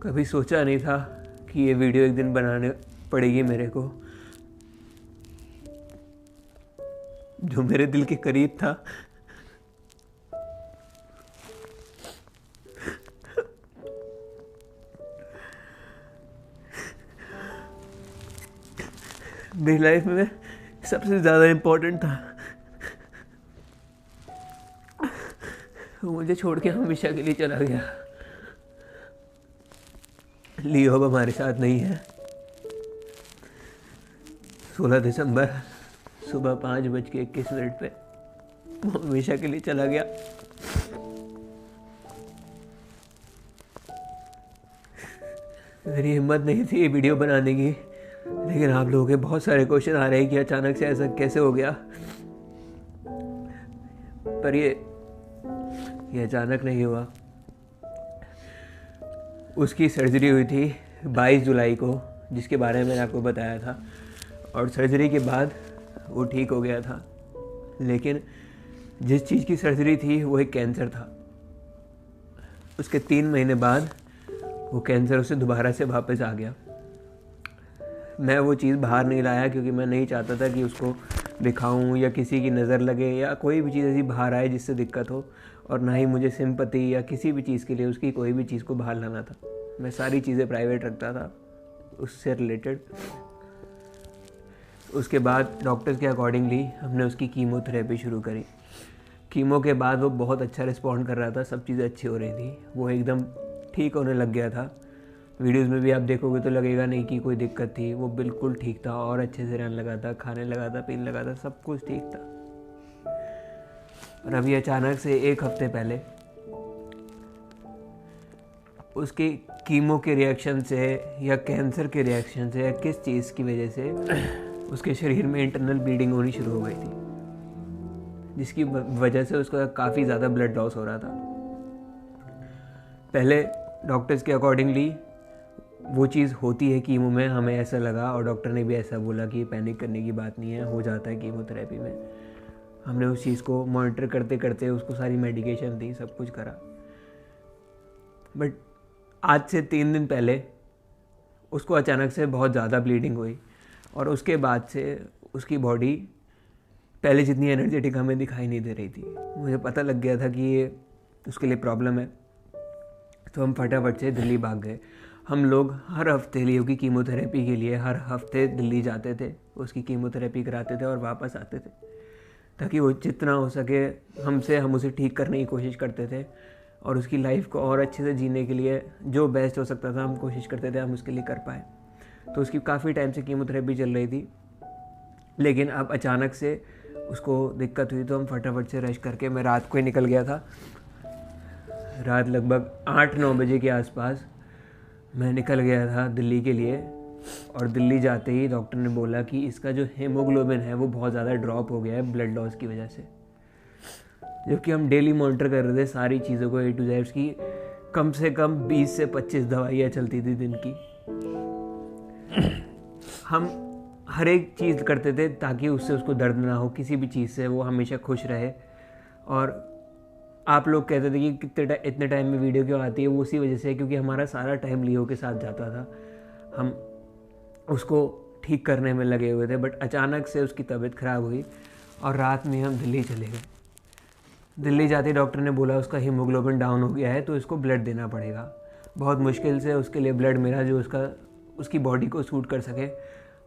कभी सोचा नहीं था कि ये वीडियो एक दिन बनाने पड़ेगी मेरे को, जो मेरे दिल के करीब था। मेरी लाइफ में सबसे ज़्यादा इम्पोर्टेंट था। वो मुझे छोड़ के हमेशा के लिए चला गया। लियो अब हमारे साथ नहीं है। 16 दिसंबर सुबह 5:21 पे वो हमेशा के लिए चला गया। मेरी हिम्मत नहीं थी ये वीडियो बनाने की, लेकिन आप लोगों के बहुत सारे क्वेश्चन आ रहे हैं कि अचानक से ऐसा कैसे हो गया। पर ये अचानक नहीं हुआ। उसकी सर्जरी हुई थी 22 जुलाई को, जिसके बारे में मैंने आपको बताया था, और सर्जरी के बाद वो ठीक हो गया था। लेकिन जिस चीज़ की सर्जरी थी वो एक कैंसर था। उसके 3 महीने बाद वो कैंसर उसे दोबारा से वापस आ गया। मैं वो चीज़ बाहर नहीं लाया क्योंकि मैं नहीं चाहता था कि उसको दिखाऊं या किसी की नज़र लगे या कोई भी चीज़ ऐसी बाहर आए जिससे दिक्कत हो, और ना ही मुझे सिंपैथी या किसी भी चीज़ के लिए उसकी कोई भी चीज़ को बाहर लाना था। मैं सारी चीज़ें प्राइवेट रखता था उससे रिलेटेड। उसके बाद डॉक्टर्स के अकॉर्डिंगली हमने उसकी कीमोथेरेपी शुरू करी। कीमो के बाद वो बहुत अच्छा रिस्पॉन्ड कर रहा था, सब चीज़ें अच्छी हो रही थी, वो एकदम ठीक होने लग गया था। वीडियोस में भी आप देखोगे तो लगेगा नहीं कि कोई दिक्कत थी, वो बिल्कुल ठीक था और अच्छे से रहने लगा था, खाने लगा था, पीने लगा था, सब कुछ ठीक था। और अभी अचानक से 1 हफ्ते पहले उसकी कीमो के रिएक्शन से या कैंसर के रिएक्शन से या किस चीज़ की वजह से उसके शरीर में इंटरनल ब्लीडिंग होनी शुरू हो गई थी, जिसकी वजह से उसका काफ़ी ज़्यादा ब्लड लॉस हो रहा था। पहले डॉक्टर्स के अकॉर्डिंगली वो चीज़ होती है कीमो में, हमें ऐसा लगा, और डॉक्टर ने भी ऐसा बोला कि पैनिक करने की बात नहीं है, हो जाता है कीमोथेरेपी में। हमने उस चीज़ को मॉनिटर करते करते उसको सारी मेडिकेशन दी, सब कुछ करा। बट आज से 3 दिन पहले उसको अचानक से बहुत ज़्यादा ब्लीडिंग हुई, और उसके बाद से उसकी बॉडी पहले जितनी एनर्जेटिक हमें दिखाई नहीं दे रही थी। मुझे पता लग गया था कि ये उसके लिए प्रॉब्लम है, तो हम फटाफट से दिल्ली भाग गए। हम लोग हर हफ्ते लियो की कीमोथेरेपी के लिए हर हफ्ते दिल्ली जाते थे, उसकी कीमोथेरेपी कराते थे और वापस आते थे, ताकि वो जितना हो सके हम उसे ठीक करने की कोशिश करते थे, और उसकी लाइफ को और अच्छे से जीने के लिए जो बेस्ट हो सकता था हम कोशिश करते थे हम उसके लिए कर पाए। तो उसकी काफ़ी टाइम से कीमोथेरेपी चल रही थी, लेकिन अब अचानक से उसको दिक्कत हुई, तो हम फटाफट से रश करके, मैं रात को ही निकल गया था। रात लगभग 8-9 बजे के आसपास मैं निकल गया था दिल्ली के लिए, और दिल्ली जाते ही डॉक्टर ने बोला कि इसका जो हीमोग्लोबिन है वो बहुत ज़्यादा ड्रॉप हो गया है ब्लड लॉस की वजह से। जबकि हम डेली मॉनिटर कर रहे थे सारी चीज़ों को, A to Z की कम से कम 20 से 25 दवाइयाँ चलती थी दिन की। हम हर एक चीज़ करते थे ताकि उससे उसको दर्द ना हो, किसी भी चीज़ से वो हमेशा खुश रहे। और आप लोग कहते थे कि इतने टाइम में वीडियो क्यों आती है, वो उसी वजह से है क्योंकि हमारा सारा टाइम लियो के साथ जाता था, हम उसको ठीक करने में लगे हुए थे। बट अचानक से उसकी तबीयत ख़राब हुई और रात में हम दिल्ली चले गए। दिल्ली जाते डॉक्टर ने बोला उसका हीमोग्लोबिन डाउन हो गया है, तो इसको ब्लड देना पड़ेगा। बहुत मुश्किल से उसके लिए ब्लड मिला जो उसकी बॉडी को सूट कर सके,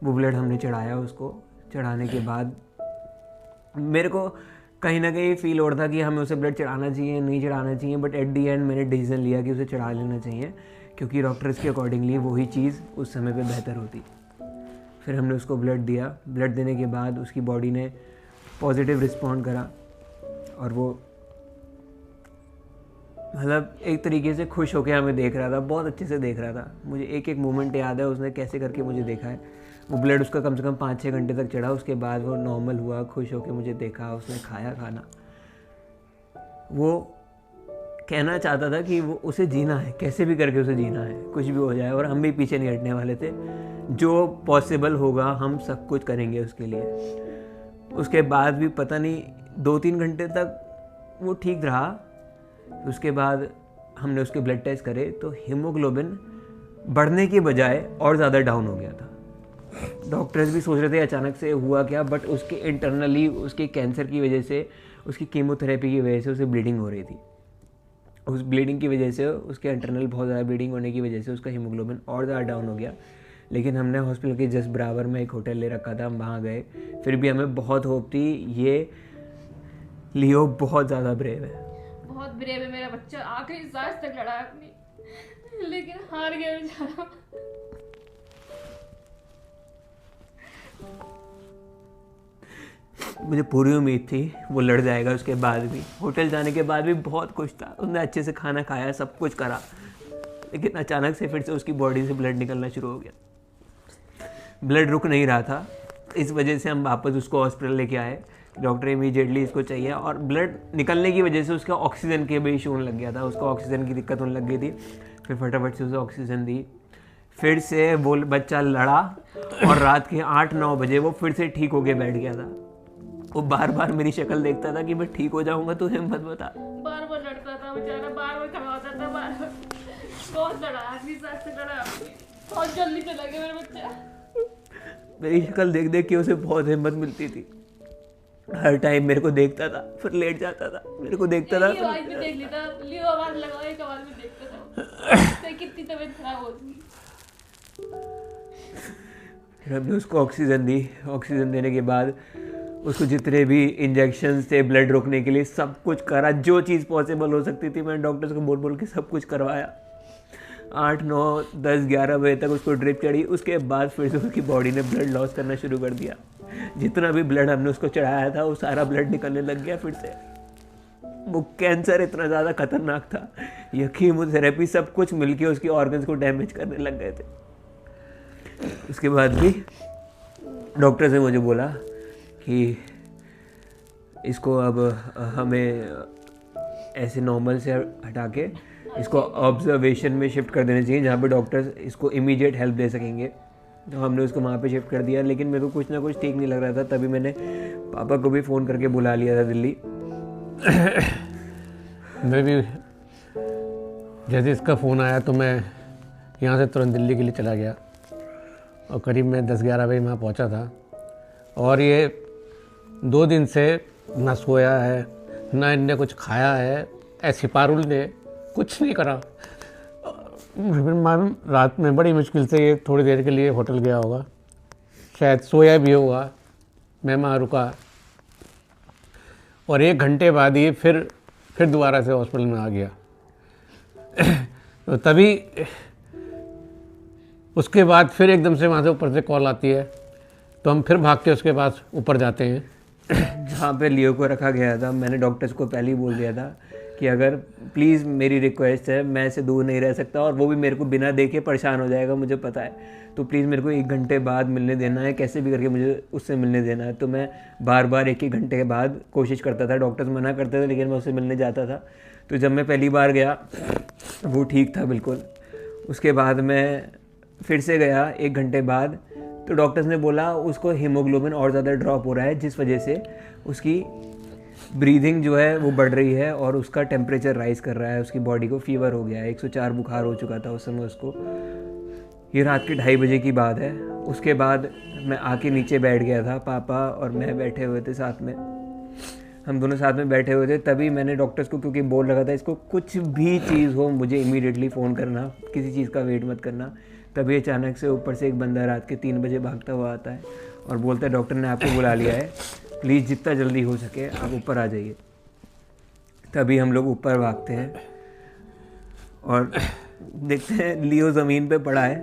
वो ब्लड हमने चढ़ाया। उसको चढ़ाने के बाद मेरे को कहीं ना कहीं फील हो रहा था कि हमें उसे ब्लड चढ़ाना चाहिए, नहीं चढ़ाना चाहिए, बट एट दी एंड मैंने डिसीजन लिया कि उसे चढ़ा लेना चाहिए, क्योंकि डॉक्टर्स के अकॉर्डिंगली वही चीज़ उस समय पे बेहतर होती। फिर हमने उसको ब्लड दिया। ब्लड देने के बाद उसकी बॉडी ने पॉजिटिव रिस्पॉन्ड करा, और वो मतलब एक तरीके से खुश होकर हमें देख रहा था, बहुत अच्छे से देख रहा था। मुझे एक एक मोमेंट याद है उसने कैसे करके मुझे देखा है। वो ब्लड उसका कम से कम 5-6 घंटे तक चढ़ा, उसके बाद वो नॉर्मल हुआ, खुश होकर मुझे देखा, उसने खाया खाना। वो कहना चाहता था कि वो उसे जीना है, कैसे भी करके उसे जीना है, कुछ भी हो जाए, और हम भी पीछे नहीं हटने वाले थे। जो पॉसिबल होगा हम सब कुछ करेंगे उसके लिए। उसके बाद भी पता नहीं 2-3 घंटे तक वो ठीक रहा। उसके बाद हमने उसके ब्लड टेस्ट करे तो हीमोग्लोबिन बढ़ने की बजाय और ज़्यादा डाउन हो गया था। डॉक्टर्स भी सोच रहे थे अचानक से हुआ क्या, बट उसके इंटरनली उसके कैंसर की वजह से, उसकी कीमोथेरेपी की वजह से उसे ब्लीडिंग हो रही थी। उस ब्लीडिंग की वजह से, उसके इंटरनल बहुत ज़्यादा ब्लीडिंग होने की वजह से उसका हीमोग्लोबिन और ज़्यादा डाउन हो गया। लेकिन हमने हॉस्पिटल के जस्ट बराबर में एक होटल ले रखा था, हम वहाँ गए। फिर भी हमें बहुत होप थी। ये लियो बहुत ज़्यादा ब्रेव है, बहुत ब्रेव है मेरा बच्चा, आखिरी सांस तक लड़ा अपनी, लेकिन हार गया बेचारा। मुझे पूरी उम्मीद थी वो लड़ जाएगा। उसके बाद भी, होटल जाने के बाद भी बहुत कुछ था, उसने अच्छे से खाना खाया, सब कुछ करा, लेकिन अचानक से फिर से उसकी बॉडी से ब्लड निकलना शुरू हो गया। ब्लड रुक नहीं रहा था। इस वजह से हम वापस उसको हॉस्पिटल लेके आए। डॉक्टर इमीडिएटली इसको चाहिए, और ब्लड निकलने की वजह से उसका ऑक्सीजन के भी इशू होने लग गया था, उसको ऑक्सीजन की दिक्कत होने लग गई थी। फिर फटाफट से उसे ऑक्सीजन दी, फिर से वो बच्चा लड़ा, और रात के 8-9 बजे वो फिर से ठीक होके बैठ गया था। वो बार बार मेरी शक्ल देखता था कि मैं ठीक हो जाऊंगा, तू हिम्मत बता। बार बार लड़ता था बेचारा, बार बार खड़ा होता था, बार बार बहुत लड़ा, आखिरी सांस तक लड़ा, बहुत जल्दी चला गया मेरा बच्चा। मेरी शक्ल देख देख के उसे बहुत हिम्मत मिलती थी। हर टाइम मेरे को देखता था, फिर लेट जाता था, मेरे को देखता था। आवाज भी देख लेता, लियो आवाज लगाओ, एक आवाज में देखता था तो कितनी तबीयत खराब होती। फिर हमने उसको ऑक्सीजन दी। ऑक्सीजन देने के बाद उसको जितने भी इंजेक्शन थे ब्लड रोकने के लिए, सब कुछ करा, जो चीज़ पॉसिबल हो सकती थी मैंने डॉक्टर्स को बोल बोल के सब कुछ करवाया। 8, 9, 10, 11 बजे तक उसको ड्रिप चढ़ी। उसके बाद फिर से उसकी बॉडी ने ब्लड लॉस करना शुरू कर दिया। जितना भी ब्लड हमने उसको चढ़ाया था वो सारा ब्लड निकलने लग गया फिर से। वो कैंसर इतना ज़्यादा खतरनाक था, ये कीमोथेरेपी सब कुछ मिलके उसकी ऑर्गन्स को डैमेज करने लग गए थे। उसके बाद भी डॉक्टर ने मुझे बोला कि इसको अब हमें ऐसे नॉर्मल से हटा के इसको ऑब्जर्वेशन में शिफ्ट कर देना चाहिए, जहाँ पे डॉक्टर्स इसको इमीडिएट हेल्प दे सकेंगे। तो हमने उसको वहाँ पे शिफ्ट कर दिया। लेकिन मेरे को कुछ ना कुछ ठीक नहीं लग रहा था, तभी मैंने पापा को भी फ़ोन करके बुला लिया था दिल्ली। मैं भी जैसे इसका फ़ोन आया तो मैं यहाँ से तुरंत दिल्ली के लिए चला गया, और करीब मैं 10-11 बजे वहाँ पहुँचा था। और ये 2 दिन से ना सोया है, ना इनने कुछ खाया है, ऐसे पारुल ने कुछ नहीं करा। रात में बड़ी मुश्किल से ये थोड़ी देर के लिए होटल गया होगा, शायद सोया भी होगा। मैं वहाँ रुका, और 1 घंटे बाद ये फिर दोबारा से हॉस्पिटल में आ गया। तो तभी उसके बाद फिर एकदम से वहाँ से ऊपर से कॉल आती है, तो हम फिर भाग के उसके पास ऊपर जाते हैं जहाँ पे लियो को रखा गया था। मैंने डॉक्टर्स को पहले ही बोल दिया था कि अगर प्लीज़, मेरी रिक्वेस्ट है, मैं ऐसे दूर नहीं रह सकता, और वो भी मेरे को बिना देखे परेशान हो जाएगा, मुझे पता है। तो प्लीज़ मेरे को 1 घंटे बाद मिलने देना है, कैसे भी करके मुझे उससे मिलने देना है। तो मैं बार बार 1-1 घंटे के बाद कोशिश करता था। डॉक्टर्स मना करते थे, लेकिन मैं उससे मिलने जाता था। तो जब मैं पहली बार गया वो ठीक था बिल्कुल। उसके बाद मैं फिर से गया 1 घंटे बाद, तो डॉक्टर्स ने बोला उसको हीमोग्लोबिन और ज़्यादा ड्रॉप हो रहा है, जिस वजह से उसकी ब्रीदिंग जो है वो बढ़ रही है, और उसका टेम्परेचर राइज़ कर रहा है, उसकी बॉडी को फीवर हो गया है। 104 बुखार हो चुका था उस समय उसको। ये रात के 2:30 बजे की बात है। उसके बाद मैं आके नीचे बैठ गया था, पापा और मैं बैठे हुए थे साथ में, हम दोनों साथ में बैठे हुए थे। तभी मैंने डॉक्टर्स को, क्योंकि बोल रखा था इसको कुछ भी चीज़ हो मुझे इमीडिएटली फ़ोन करना, किसी चीज़ का वेट मत करना। तभी अचानक से ऊपर से एक बंदा रात के 3 बजे भागता हुआ आता है और बोलता है डॉक्टर ने आपको बुला लिया है, प्लीज़ जितना जल्दी हो सके आप ऊपर आ जाइए। तभी हम लोग ऊपर भागते हैं और देखते हैं लियो ज़मीन पे पड़ा है,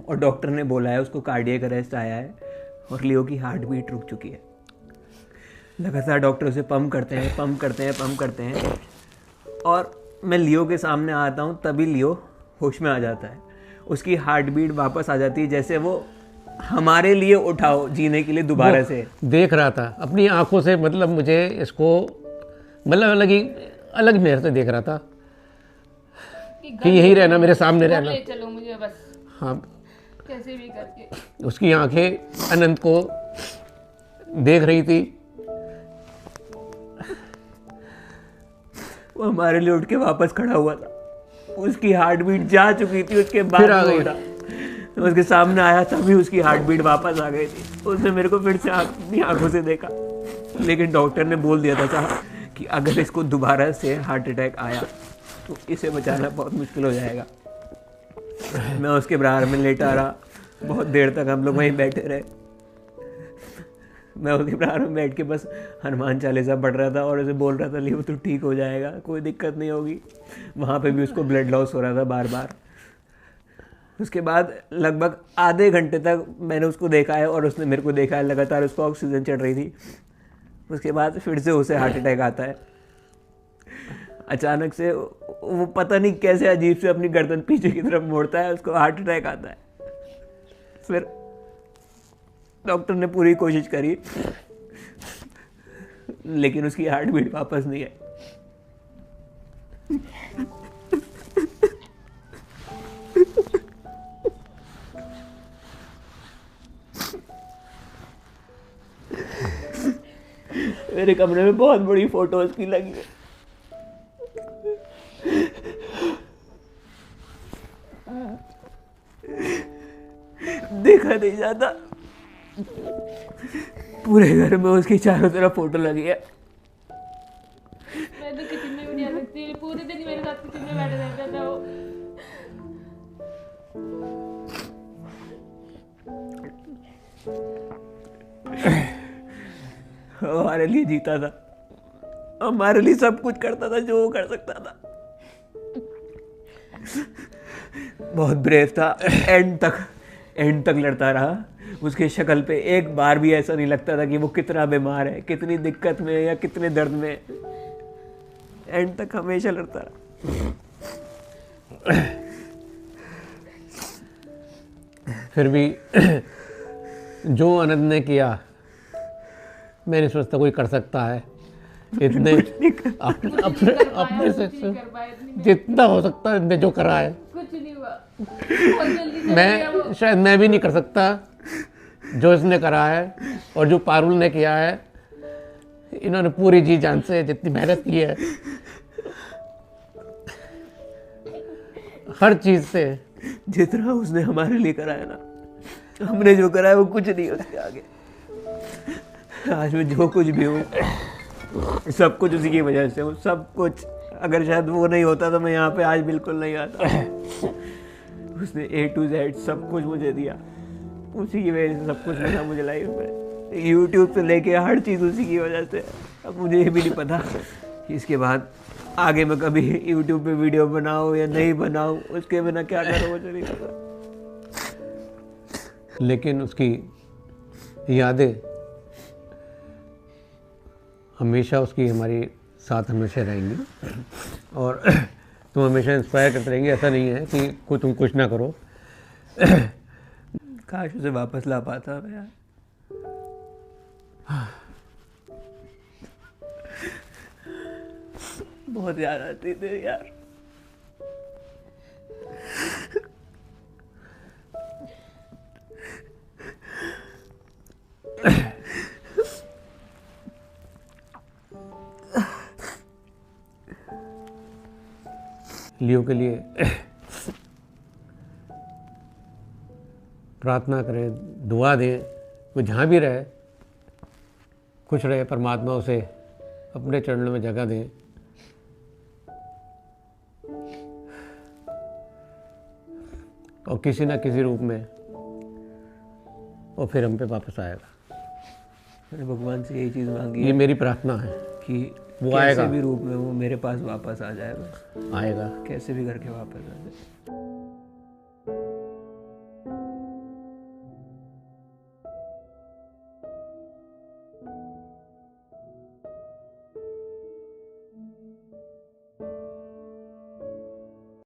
और डॉक्टर ने बोला है उसको कार्डियक अरेस्ट आया है, और लियो की हार्ट बीट रुक चुकी है। लगातार डॉक्टर उसे पंप करते हैं, और मैं लियो के सामने आता हूँ, तभी लियो होश में आ जाता है। उसकी हार्ट बीट वापस आ जाती है, जैसे वो हमारे लिए उठाओ जीने के लिए दोबारा से देख रहा था अपनी आंखों से। मतलब मुझे इसको अलग नजर से देख रहा था कि यही रहना, मेरे सामने रहना, ले चलो मुझे बस, हाँ कैसे भी करके। उसकी आंखें अनंत को देख रही थी। वो हमारे लिए उठ के वापस खड़ा हुआ था। उसकी हार्ट बीट जा चुकी थी, उसके बाद फिर आ वो गई। उठा। तो उसके सामने आया तभी उसकी हार्ट बीट वापस आ गई थी। उसने मेरे को फिर से अपनी आंखों से देखा, लेकिन डॉक्टर ने बोल दिया था साहब कि अगर इसको दोबारा से हार्ट अटैक आया तो इसे बचाना बहुत मुश्किल हो जाएगा। मैं उसके बराबर में लेटा रहा, बहुत देर तक हम लोग वहीं बैठे रहे। मैं उसके बराबर में बैठ के बस हनुमान चालीसा पढ़ रहा था और उसे बोल रहा था लियो तो ठीक हो जाएगा, कोई दिक्कत नहीं होगी। वहाँ पे भी उसको ब्लड लॉस हो रहा था बार बार। उसके बाद लगभग आधे घंटे तक मैंने उसको देखा है और उसने मेरे को देखा है, लगातार उसको ऑक्सीजन चढ़ रही थी। उसके बाद फिर से उसे हार्ट अटैक आता है अचानक से। वो पता नहीं कैसे अजीब से अपनी गर्दन पीछे की तरफ मोड़ता है, उसको हार्ट अटैक आता है। फिर डॉक्टर ने पूरी कोशिश करी, लेकिन उसकी हार्ट बीट वापस नहीं आई। मेरे कमरे में बहुत बड़ी फोटोज की लगी है। देखा नहीं जाता, पूरे घर में उसकी चारों तरफ फोटो लगी है। मैं तो किचन में भी नहीं आ सकती, पूरे दिन मेरे साथ किचन में बैठे रहता था वो। हमारे लिए जीता था, हमारे लिए सब कुछ करता था जो वो कर सकता था। बहुत ब्रेव था, एंड तक लड़ता रहा। उसकी शक्ल पे एक बार भी ऐसा नहीं लगता था कि वो कितना बीमार है, कितनी दिक्कत में है या कितने दर्द में है। एंड तक हमेशा लड़ता रहा। फिर भी जो आनंद ने किया, मैं नहीं सोचता कोई कर सकता है। इतने अपने से जितना हो सकता है इतने जो करा है, कुछ नहीं हुआ, बहुत जल्दी चला गया वो। शायद मैं भी नहीं कर सकता जो इसने करा है और जो पारुल ने किया है। इन्होंने पूरी जी जान से जितनी मेहनत की है, हर चीज से, जितना उसने हमारे लिए करा है ना, हमने जो करा है वो कुछ नहीं है उसके आगे। आज मैं जो कुछ भी हूँ सब कुछ उसी की वजह से हूँ, सब कुछ। अगर शायद वो नहीं होता तो मैं यहाँ पे आज बिल्कुल नहीं आता। उसने A to Z सब कुछ मुझे दिया, उसी की वजह से सब कुछ मिला मुझे लाइफ में। YouTube से लेके हर चीज़ उसी की वजह से। अब मुझे ये भी नहीं पता कि इसके बाद आगे मैं कभी YouTube पे वीडियो बनाऊँ या नहीं बनाऊँ, उसके बिना क्या करूँ मुझे नहीं पता। लेकिन उसकी यादें हमेशा उसकी हमारी साथ हमेशा रहेंगी और तुम हमेशा इंस्पायर करते रहेंगे। ऐसा नहीं है कि तुम कुछ ना करो। काश उसे वापस ला पाता मैं यार। बहुत याद आती थी यार। लियो के लिए प्रार्थना करें, दुआ दें। वो जहाँ भी रहे खुश रहे, परमात्मा उसे अपने चरणों में जगह दें। और किसी ना किसी रूप में वो फिर हम पे वापस आएगा। मैंने भगवान से यही चीज़ मांगी ये मेरी प्रार्थना है कि वो कैसे आएगा। भी रूप में वो मेरे पास वापस आ जाए, बस आएगा। कैसे भी करके वापस आ जाए।